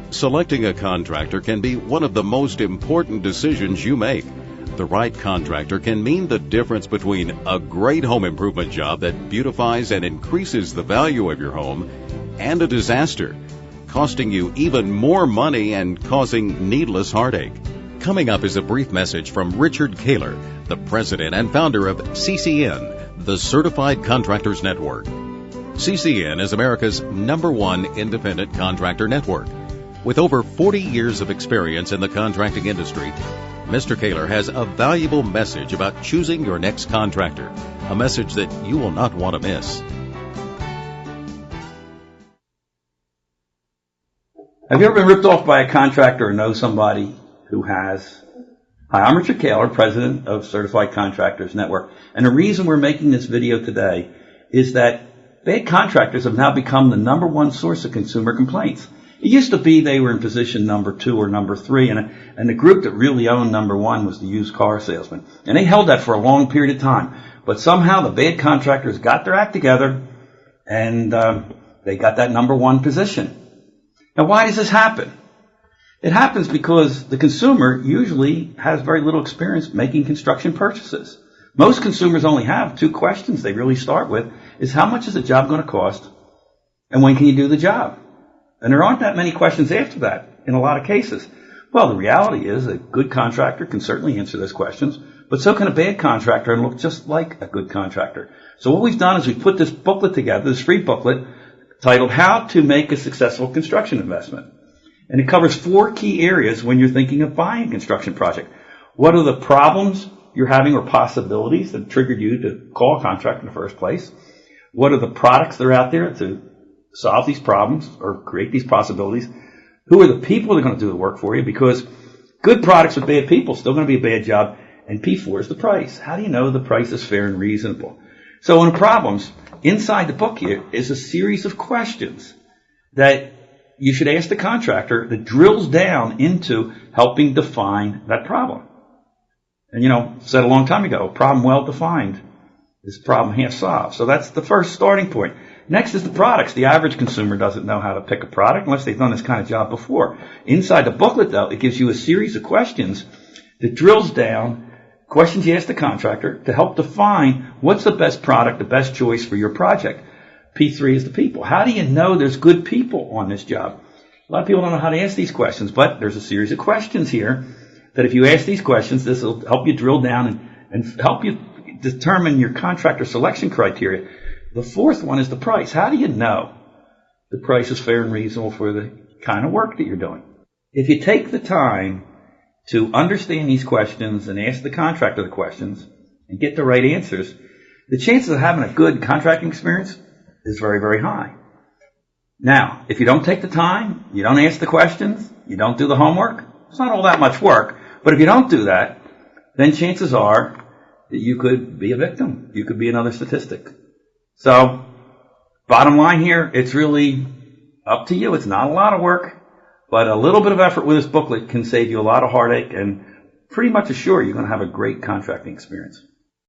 Selecting a contractor can be one of the most important decisions you make. The right contractor can mean the difference between a great home improvement job that beautifies and increases the value of your home and a disaster, costing you even more money and causing needless heartache. Coming up is a brief message from Richard Kaller, the president and founder of CCN, the Certified Contractors Network. CCN is America's #1 independent contractor network. With over 40 years of experience in the contracting industry, Mr. Kaller has a valuable message about choosing your next contractor, a message that you will not want to miss. Have you ever been ripped off by a contractor or know somebody who has? Hi, I'm Richard Kaller, president of Certified Contractors Network. And the reason we're making this video today is that bad contractors have now become the #1 source of consumer complaints. It used to be they were in position number 2 or number 3, and the group that really owned number 1 was the used car salesman. And they held that for a long period of time. But somehow the bad contractors got their act together, and they got that number 1 position. Now, why does this happen? It happens because the consumer usually has very little experience making construction purchases. Most consumers only have 2 questions they really start with, is how much is the job going to cost, and when can you do the job? And there aren't that many questions after that in a lot of cases. Well, the reality is a good contractor can certainly answer those questions, but so can a bad contractor and look just like a good contractor. So what we've done is we've put this booklet together, this free booklet, titled How to Make a Successful Construction Investment. And it covers 4 key areas when you're thinking of buying a construction project. What are the problems you're having or possibilities that triggered you to call a contractor in the first place? What are the products that are out there to solve these problems or create these possibilities? Who are the people that are going to do the work for you? Because good products with bad people still going to be a bad job. And P4 is the price. How do you know the price is fair and reasonable? So on problems, inside the book here is a series of questions that you should ask the contractor that drills down into helping define that problem. And said a long time ago, a problem well defined is a problem half solved. So that's the first starting point. Next is the products. The average consumer doesn't know how to pick a product unless they've done this kind of job before. Inside the booklet, though, it gives you a series of questions that drills down, questions you ask the contractor to help define what's the best product, the best choice for your project. P3 is the people. How do you know there's good people on this job? A lot of people don't know how to ask these questions, but there's a series of questions here that if you ask these questions, this will help you drill down and help you determine your contractor selection criteria. The 4th one is the price. How do you know the price is fair and reasonable for the kind of work that you're doing? If you take the time to understand these questions and ask the contractor the questions and get the right answers, the chances of having a good contracting experience is very, very high. Now, if you don't take the time, you don't ask the questions, you don't do the homework, it's not all that much work. But if you don't do that, then chances are that you could be a victim. You could be another statistic. So, bottom line here, it's really up to you. It's not a lot of work, but a little bit of effort with this booklet can save you a lot of heartache and pretty much assure you're going to have a great contracting experience.